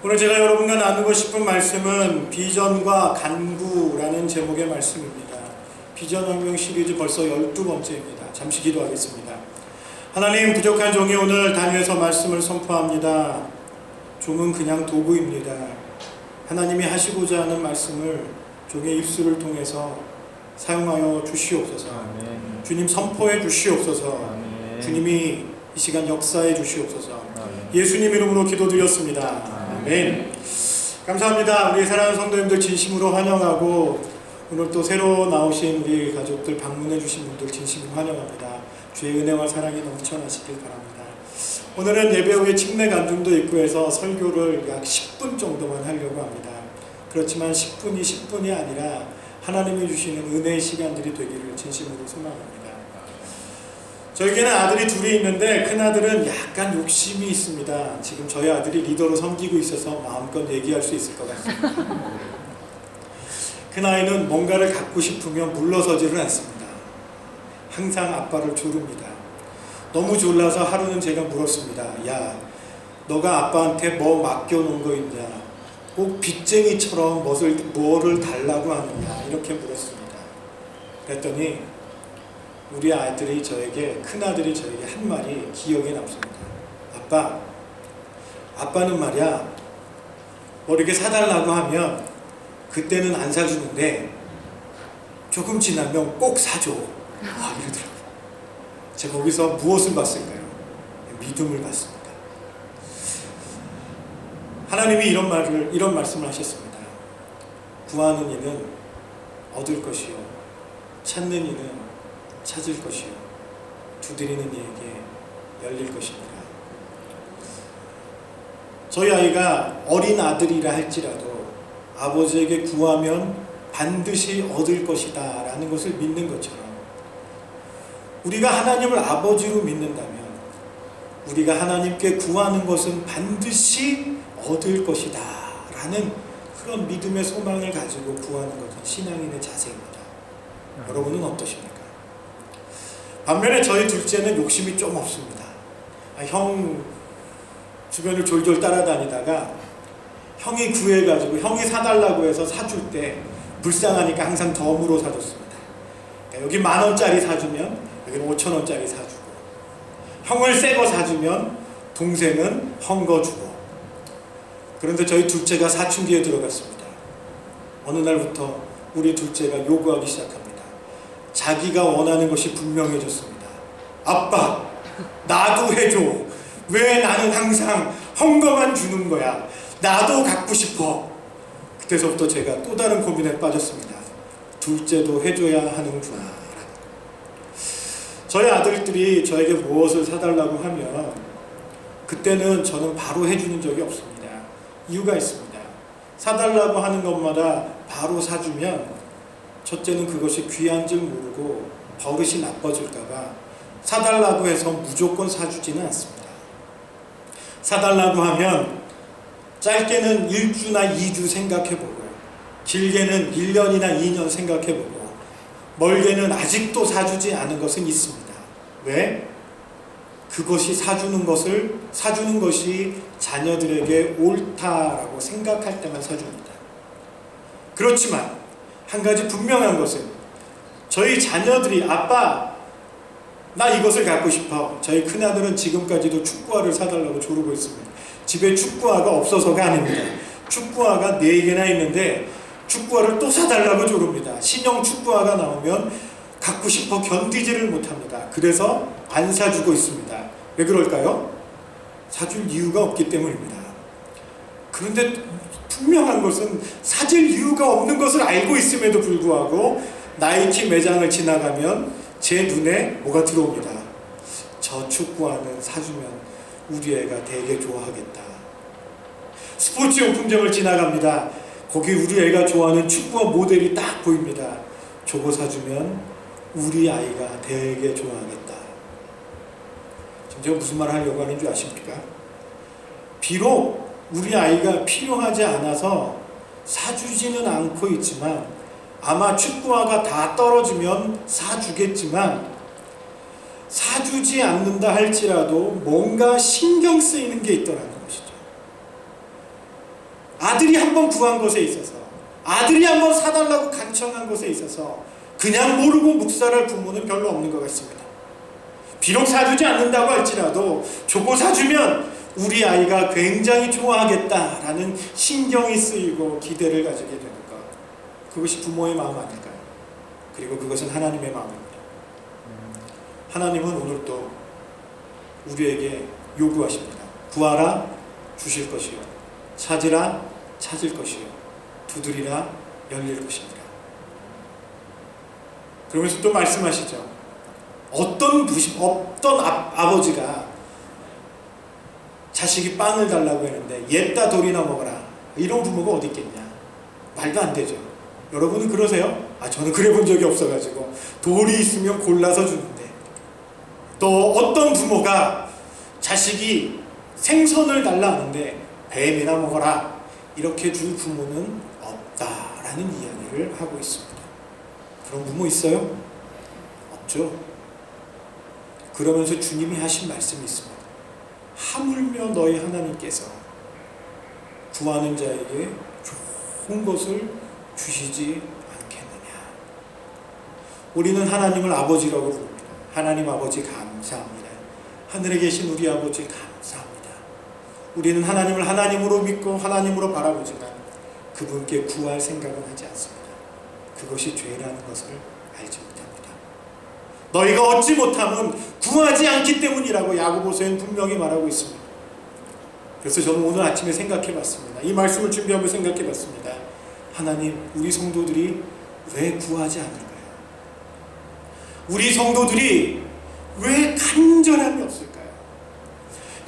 오늘 제가 여러분과 나누고 싶은 말씀은 비전과 간구라는 제목의 말씀입니다. 비전 혁명 시리즈 벌써 12번째입니다. 잠시 기도하겠습니다. 하나님, 부족한 종이 오늘 단위에서 말씀을 선포합니다. 종은 그냥 도구입니다. 하나님이 하시고자 하는 말씀을 종의 입술을 통해서 사용하여 주시옵소서. 아멘. 주님 선포해 주시옵소서. 아멘. 주님이 이 시간 역사해 주시옵소서. 아멘. 예수님 이름으로 기도드렸습니다. 아멘. 감사합니다. 우리 사랑하는 성도님들 진심으로 환영하고, 오늘 또 새로 나오신 우리 가족들 방문해 주신 분들 진심으로 환영합니다. 주의 은혜와 사랑이 넘쳐나시길 바랍니다. 오늘은 예배 후에 침례 간증도 있고 해서 설교를 약 10분 정도만 하려고 합니다. 그렇지만 10분이 아니라 하나님이 주시는 은혜의 시간들이 되기를 진심으로 소망합니다. 저에게는 아들이 둘이 있는데 큰아들은 약간 욕심이 있습니다. 지금 저희 아들이 리더로 섬기고 있어서 마음껏 얘기할 수 있을 것 같습니다. 큰아이는 뭔가를 갖고 싶으면 물러서지를 않습니다. 항상 아빠를 조릅니다. 너무 졸라서 하루는 제가 물었습니다. 야, 너가 아빠한테 뭐 맡겨놓은 거 있냐? 꼭 빚쟁이처럼 뭐를 달라고 하느냐? 이렇게 물었습니다. 그랬더니 우리 아들이 저에게, 큰아들이 저에게 한 말이 기억에 남습니다. 아빠는 말이야, 뭐 이렇게 사달라고 하면 그때는 안 사주는데 조금 지나면 꼭 사줘. 이러더라고요. 제가 거기서 무엇을 봤을까요? 믿음을 봤습니다. 하나님이 이런 말씀을 하셨습니다. 구하는 이는 얻을 것이요, 찾는 이는 찾을 것이요, 두드리는 이에게 열릴 것입니다. 저희 아이가 어린 아들이라 할지라도 아버지에게 구하면 반드시 얻을 것이다 라는 것을 믿는 것처럼, 우리가 하나님을 아버지로 믿는다면 우리가 하나님께 구하는 것은 반드시 얻을 것이다 라는 그런 믿음의 소망을 가지고 구하는 것은 신앙인의 자세입니다. 여러분은 어떠십니까? 반면에 저희 둘째는 욕심이 좀 없습니다. 형 주변을 졸졸 따라다니다가 형이 구해가지고 형이 사달라고 해서 사줄 때 불쌍하니까 항상 덤으로 사줬습니다. 여기 10,000원짜리 사주면 여기는 5,000원짜리 사주고, 형을 새 거 사주면 동생은 헝거 주고. 그런데 저희 둘째가 사춘기에 들어갔습니다. 어느 날부터 우리 둘째가 요구하기 시작합니다. 자기가 원하는 것이 분명해졌습니다. 아빠, 나도 해줘. 왜 나는 항상 헝거만 주는 거야? 나도 갖고 싶어. 그때서부터 제가 또 다른 고민에 빠졌습니다. 둘째도 해줘야 하는구나. 저희 아들들이 저에게 무엇을 사달라고 하면 그때는 저는 바로 해주는 적이 없습니다. 이유가 있습니다. 사달라고 하는 것마다 바로 사주면 첫째는 그것이 귀한 줄 모르고 버릇이 나빠질까봐 사달라고 해서 무조건 사주지는 않습니다. 사달라고 하면 짧게는 1주나 2주 생각해보고, 길게는 1년이나 2년 생각해보고, 멀게는 아직도 사주지 않은 것은 있습니다. 왜? 그것이 사주는 것이 자녀들에게 옳다라고 생각할 때만 사줍니다. 그렇지만 한 가지 분명한 것은, 저희 자녀들이 아빠, 나 이것을 갖고 싶어. 저희 큰아들은 지금까지도 축구화를 사달라고 조르고 있습니다. 집에 축구화가 없어서가 아닙니다. 축구화가 4개나 있는데 축구화를 또 사달라고 조릅니다. 신형 축구화가 나오면 갖고 싶어 견디지를 못합니다. 그래서 안 사주고 있습니다. 왜 그럴까요? 사줄 이유가 없기 때문입니다. 그런데 분명한 것은 사줄 이유가 없는 것을 알고 있음에도 불구하고 나이키 매장을 지나가면 제 눈에 뭐가 들어옵니다. 저 축구화는 사주면 우리 애가 되게 좋아하겠다. 스포츠용품점을 지나갑니다. 거기 우리 애가 좋아하는 축구화 모델이 딱 보입니다. 저거 사주면 우리 아이가 되게 좋아하겠다. 지금 제가 무슨 말 하려고 하는 줄 아십니까? 비록 우리 아이가 필요하지 않아서 사주지는 않고 있지만, 아마 축구화가 다 떨어지면 사주겠지만, 사주지 않는다 할지라도 뭔가 신경 쓰이는 게 있더라는 것이죠. 아들이 한번 구한 것에 있어서, 아들이 한번 사달라고 간청한 것에 있어서 그냥 모르고 묵살할 부모는 별로 없는 것 같습니다. 비록 사주지 않는다고 할지라도 저거 사주면 우리 아이가 굉장히 좋아하겠다라는 신경이 쓰이고 기대를 가지게 되는 것, 그것이 부모의 마음 아닐까요? 그리고 그것은 하나님의 마음입니다. 하나님은 오늘도 우리에게 요구하십니다. 구하라 주실 것이요, 찾으라 찾을 것이요, 두드리라 열릴 것입니다. 그러면서 또 말씀하시죠. 어떤 아버지가 자식이 빵을 달라고 했는데 옛다 돌이나 먹어라, 이런 부모가 어디 있겠냐? 말도 안 되죠. 여러분은 그러세요? 저는 그래 본 적이 없어가지고 돌이 있으면 골라서 주는데, 또 어떤 부모가 자식이 생선을 달라 하는데 뱀이나 먹어라, 이렇게 줄 부모는 없다라는 이야기를 하고 있습니다. 그런 부모 있어요? 없죠. 그러면서 주님이 하신 말씀이 있습니다. 하물며 너희 하나님께서 구하는 자에게 좋은 것을 주시지 않겠느냐. 우리는 하나님을 아버지라고 부릅니다. 하나님 아버지 감사합니다. 하늘에 계신 우리 아버지 감사합니다. 우리는 하나님을 하나님으로 믿고 하나님으로 바라보지만 그분께 구할 생각은 하지 않습니다. 그것이 죄라는 것을 알지 못합니다. 너희가 얻지 못함은 구하지 않기 때문이라고 야고보서에는 분명히 말하고 있습니다. 그래서 저는 오늘 아침에 생각해 봤습니다. 이 말씀을 준비하며 생각해 봤습니다. 하나님, 우리 성도들이 왜 구하지 않을까요? 우리 성도들이 왜 간절함이 없을까요?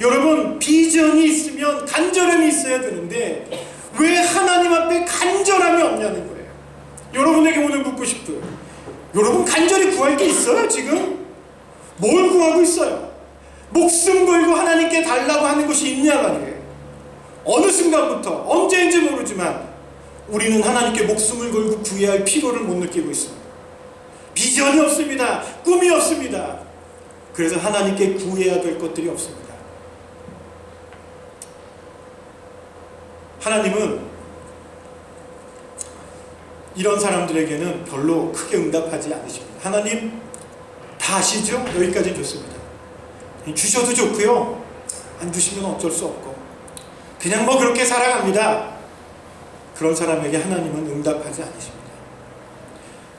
여러분, 비전이 있으면 간절함이 있어야 되는데 왜 하나님 앞에 간절함이 없냐는 거예요. 여러분에게 오늘 묻고 싶어요. 여러분, 간절히 구할 게 있어요? 지금? 뭘 구하고 있어요? 목숨 걸고 하나님께 달라고 하는 것이 있냐 말이에요. 어느 순간부터, 언제인지 모르지만 우리는 하나님께 목숨을 걸고 구해야 할 필요를 못 느끼고 있습니다. 비전이 없습니다. 꿈이 없습니다. 그래서 하나님께 구해야 될 것들이 없습니다. 하나님은 이런 사람들에게는 별로 크게 응답하지 않으십니다. 하나님 다 아시죠? 여기까지 좋습니다. 주셔도 좋고요, 안 주시면 어쩔 수 없고 그냥 그렇게 살아갑니다. 그런 사람에게 하나님은 응답하지 않으십니다.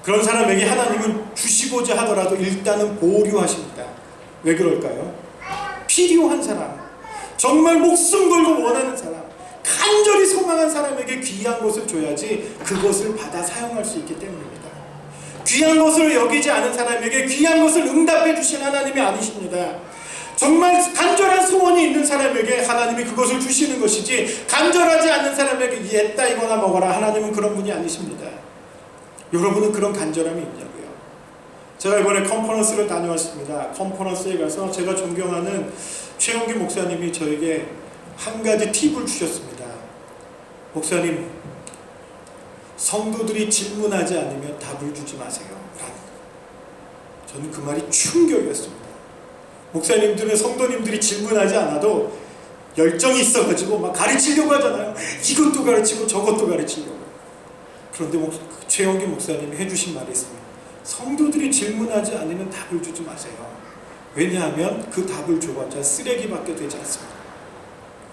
그런 사람에게 하나님은 주시고자 하더라도 일단은 보류하십니다. 왜 그럴까요? 필요한 사람, 정말 목숨 걸고 원하는 사람, 간절히 소망한 사람에게 귀한 것을 줘야지 그것을 받아 사용할 수 있기 때문입니다. 귀한 것을 여기지 않은 사람에게 귀한 것을 응답해 주신 하나님이 아니십니다. 정말 간절한 소원이 있는 사람에게 하나님이 그것을 주시는 것이지, 간절하지 않는 사람에게 옛다 이거나 먹어라, 하나님은 그런 분이 아니십니다. 여러분은 그런 간절함이 있냐고요? 제가 이번에 컨퍼런스를 다녀왔습니다. 컨퍼런스에 가서 제가 존경하는 최영기 목사님이 저에게 한 가지 팁을 주셨습니다. 목사님, 성도들이 질문하지 않으면 답을 주지 마세요. 저는 그 말이 충격이었습니다. 목사님들은 성도님들이 질문하지 않아도 열정이 있어가지고 막 가르치려고 하잖아요. 이것도 가르치고 저것도 가르치려고. 그런데 최영기 목사님이 해주신 말이 있습니다. 성도들이 질문하지 않으면 답을 주지 마세요. 왜냐하면 그 답을 줘봤자 쓰레기밖에 되지 않습니다.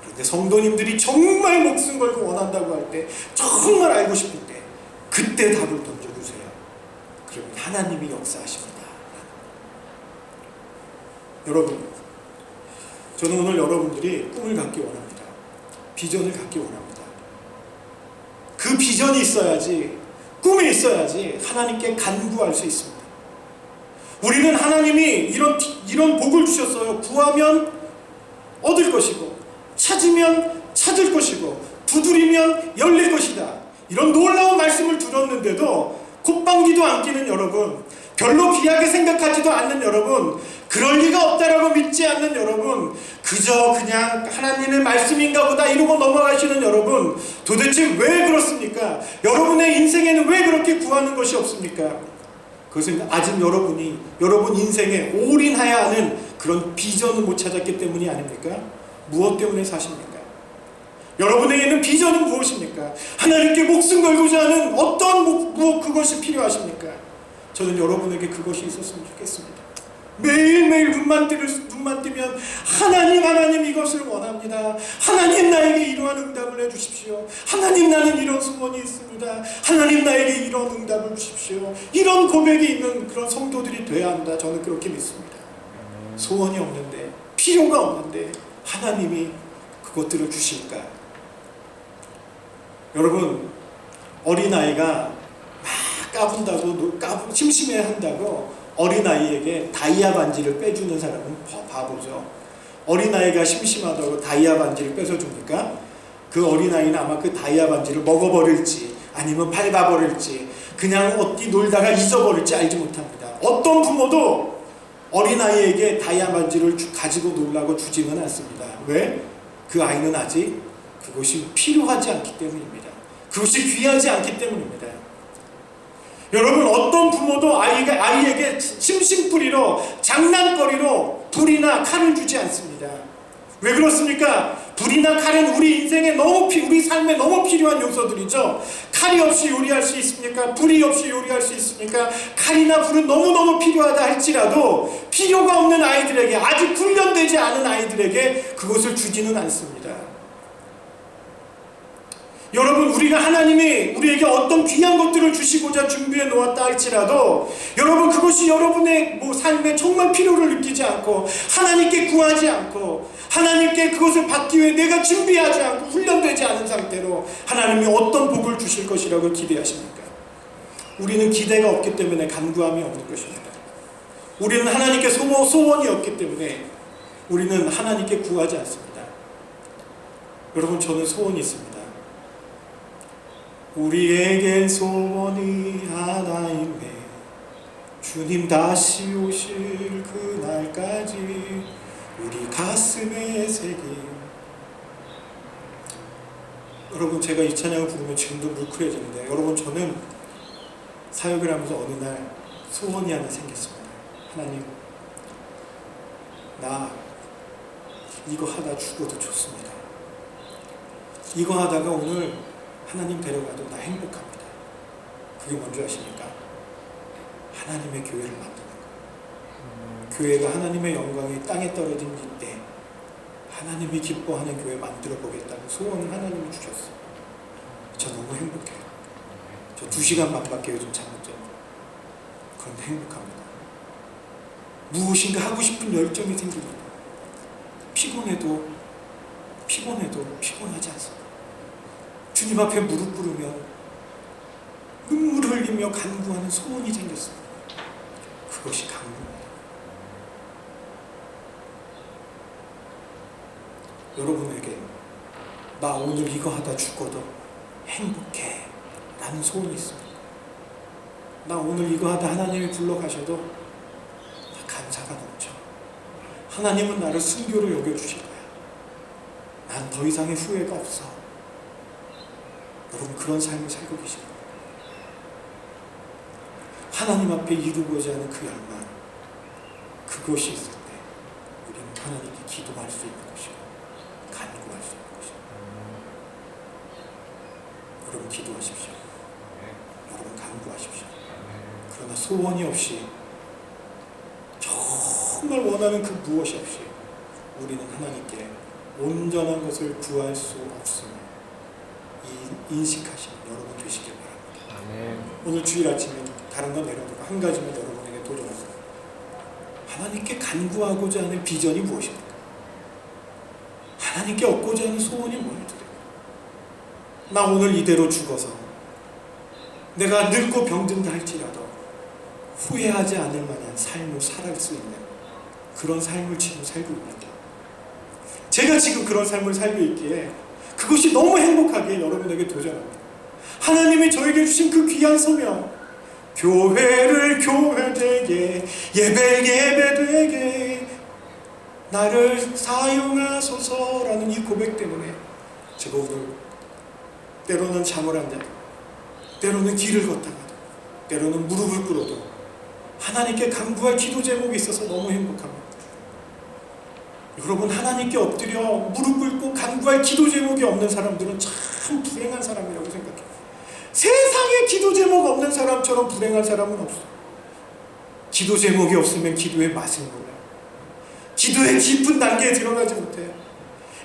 그런데 성도님들이 정말 목숨 걸고 원한다고 할 때, 정말 알고 싶을 때, 그때 답을 던져주세요. 그러면 하나님이 역사하십니다. 여러분, 저는 오늘 여러분들이 꿈을 갖기 원합니다. 비전을 갖기 원합니다. 그 비전이 있어야지, 꿈이 있어야지 하나님께 간구할 수 있습니다. 우리는 하나님이 이런 복을 주셨어요. 구하면 얻을 것이고, 찾으면 찾을 것이고, 두드리면 열릴 것이다. 이런 놀라운 말씀을 들었는데도 콧방귀도 안 끼는 여러분, 별로 귀하게 생각하지도 않는 여러분, 그럴 리가 없다라고 믿지 않는 여러분, 그저 그냥 하나님의 말씀인가 보다 이러고 넘어가시는 여러분, 도대체 왜 그렇습니까? 여러분의 인생에는 왜 그렇게 구하는 것이 없습니까? 그것은 아직 여러분이 여러분 인생에 올인해야 하는 그런 비전을 못 찾았기 때문이 아닙니까? 무엇 때문에 사십니까? 여러분에게 있는 비전은 무엇입니까? 하나님께 목숨 걸고자 하는 어떤 그것이 필요하십니까? 저는 여러분에게 그것이 있었으면 좋겠습니다. 매일매일 눈만 뜨면 하나님 이것을 원합니다. 하나님 나에게 이러한 응답을 해주십시오. 하나님 나는 이런 소원이 있습니다. 하나님 나에게 이런 응답을 주십시오. 이런 고백이 있는 그런 성도들이 돼야 한다. 저는 그렇게 믿습니다. 소원이 없는데, 필요가 없는데 하나님이 그것들을 주실까? 여러분, 어린아이가 막 까분다고 심심해한다고 어린아이에게 다이아 반지를 빼주는 사람은 바보죠. 어린아이가 심심하다고 다이아 반지를 뺏어줍니까? 그 어린아이는 아마 그 다이아 반지를 먹어버릴지 아니면 밟아버릴지 그냥 어디 놀다가 잊어버릴지 알지 못합니다. 어떤 부모도 어린아이에게 다이아 반지를 가지고 놀라고 주지는 않습니다. 왜? 그 아이는 아직 그것이 필요하지 않기 때문입니다. 그것이 귀하지 않기 때문입니다. 여러분, 어떤 부모도 아이에게 심심풀이로 장난거리로 불이나 칼을 주지 않습니다. 왜 그렇습니까? 불이나 칼은 우리 인생에 우리 삶에 너무 필요한 요소들이죠. 칼이 없이 요리할 수 있습니까? 불이 없이 요리할 수 있습니까? 칼이나 불은 너무너무 필요하다 할지라도 필요가 없는 아이들에게, 아직 훈련되지 않은 아이들에게 그것을 주지는 않습니다. 여러분, 우리가 하나님이 우리에게 어떤 귀한 것들을 주시고자 준비해 놓았다 할지라도 여러분, 그것이 여러분의 삶에 정말 필요를 느끼지 않고 하나님께 구하지 않고 하나님께 그것을 받기 위해 내가 준비하지 않고 훈련되지 않은 상태로 하나님이 어떤 복을 주실 것이라고 기대하십니까? 우리는 기대가 없기 때문에 간구함이 없는 것입니다. 우리는 하나님께 소원이 없기 때문에 우리는 하나님께 구하지 않습니다. 여러분, 저는 소원이 있습니다. 우리에겐 소원이 하나 있네. 주님 다시 오실 그날까지 우리 가슴에 새긴. 여러분, 제가 이 찬양을 부르면 지금도 뭉클해지는데, 여러분, 저는 사역을 하면서 어느 날 소원이 하나 생겼습니다. 하나님, 나 이거 하다 죽어도 좋습니다. 이거 하다가 오늘 하나님 데려가도 나 행복합니다. 그게 뭔지 아십니까? 하나님의 교회를 만드는 거예요. 교회가 하나님의 영광이 땅에 떨어진 이때 하나님이 기뻐하는 교회 만들어 보겠다는 소원을 하나님이 주셨어요. 저 너무 행복해요. 저 2시간 반밖에 요즘 잠 못 자요. 그런데 행복합니다. 무엇인가 하고 싶은 열정이 생깁니다. 피곤해도 피곤하지 않습니다. 주님 앞에 무릎 꿇으며 눈물 흘리며 간구하는 소원이 생겼습니다. 그것이 간구입니다. 여러분에게 나 오늘 이거 하다 죽어도 행복해 라는 소원이 있습니다. 나 오늘 이거 하다 하나님이 불러가셔도 나 감사가 넘쳐. 하나님은 나를 순교로 여겨주실 거야. 난 더 이상의 후회가 없어. 여러분, 그런 삶을 살고 계십니다. 하나님 앞에 이루고자 하는 그 열망, 그것이 있을 때 우리는 하나님께 기도할 수 있는 것이고 간구할 수 있는 것이고. 여러분, 기도하십시오. 여러분, 간구하십시오. 그러나 소원이 없이, 정말 원하는 그 무엇이 없이 우리는 하나님께 온전한 것을 구할 수 없음을 인식하시는 여러분 되시길 바랍니다. 아멘. 오늘 주일 아침에 다른 건 내려두고 한 가지만 여러분에게 도전하세요. 하나님께 간구하고자 하는 비전이 무엇입니까? 하나님께 얻고자 하는 소원이 뭐예요? 나 오늘 이대로 죽어서 내가 늙고 병든다 할지라도 후회하지 않을 만한 삶을 살아갈 수 있는 그런 삶을 지금 살고 있는데, 제가 지금 그런 삶을 살고 있기에 그것이 너무 행복하게 여러분에게 도전합니다. 하나님이 저에게 주신 그 귀한 소명, 교회를 교회되게, 예배를 예배되게 나를 사용하소서라는 이 고백 때문에 제가 오늘 때로는 잠을 안 자도, 때로는 길을 걷다가도, 때로는 무릎을 꿇어도 하나님께 간구할 기도 제목이 있어서 너무 행복합니다. 여러분, 하나님께 엎드려 무릎 꿇고 간구할 기도 제목이 없는 사람들은 참 불행한 사람이라고 생각해요. 세상에 기도 제목 없는 사람처럼 불행한 사람은 없어. 기도 제목이 없으면 기도의 맛을 몰라요. 기도의 깊은 단계에 들어가지 못해요.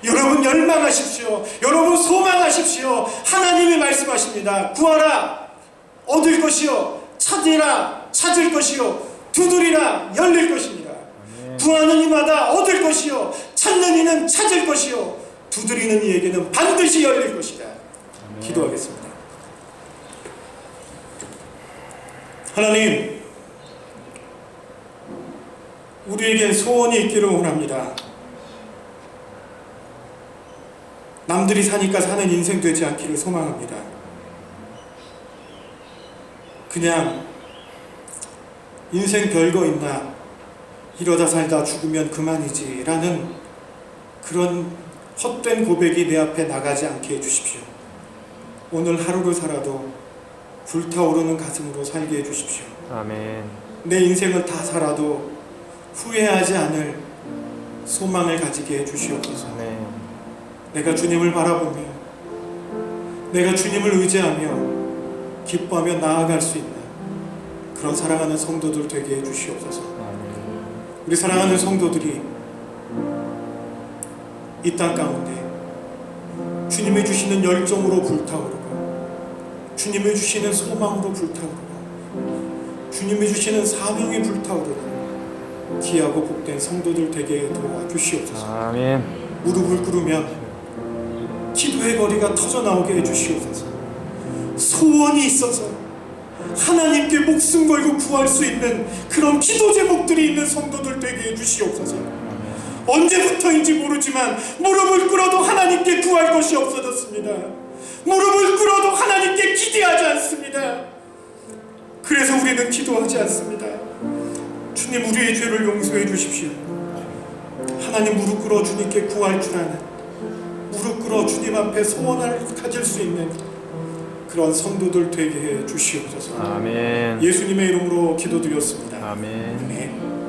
여러분, 열망하십시오. 여러분, 소망하십시오. 하나님이 말씀하십니다. 구하라, 얻을 것이요. 찾으라, 찾을 것이요. 두드리라, 열릴 것입니다. 구하는 이마다 얻을 것이요. 찾는 이는 찾을 것이요. 두드리는 이에게는 반드시 열릴 것이다. 기도하겠습니다. 하나님, 우리에겐 소원이 있기를 원합니다. 남들이 사니까 사는 인생 되지 않기를 소망합니다. 그냥 인생 별거 있나, 이러다 살다 죽으면 그만이지 라는 그런 헛된 고백이 내 앞에 나가지 않게 해주십시오. 오늘 하루를 살아도 불타오르는 가슴으로 살게 해주십시오. 아멘. 내 인생을 다 살아도 후회하지 않을 소망을 가지게 해주시옵소서. 아멘. 내가 주님을 바라보며, 내가 주님을 의지하며 기뻐하며 나아갈 수 있는 그런 사랑하는 성도들 되게 해주시옵소서. 아멘. 우리 사랑하는 성도들이 이 땅 가운데 주님이 주시는 열정으로 불타오르고, 주님이 주시는 소망으로 불타오르고, 주님이 주시는 사명이 불타오르는 귀하고 복된 성도들 되게 도와주시옵소서. 아멘. 무릎을 꿇으면 기도의 거리가 터져나오게 해주시옵소서. 소원이 있어서 하나님께 목숨 걸고 구할 수 있는 그런 기도 제목들이 있는 성도들 되게 해주시옵소서. 언제부터인지 모르지만 무릎을 꿇어도 하나님께 구할 것이 없어졌습니다. 무릎을 꿇어도 하나님께 기대하지 않습니다. 그래서 우리는 기도하지 않습니다. 주님, 우리의 죄를 용서해 주십시오. 하나님, 무릎 꿇어 주님께 구할 줄 아는, 무릎 꿇어 주님 앞에 소원을 가질 수 있는 그런 성도들 되게 해 주시옵소서. 아멘. 예수님의 이름으로 기도드렸습니다. 아멘. 아멘.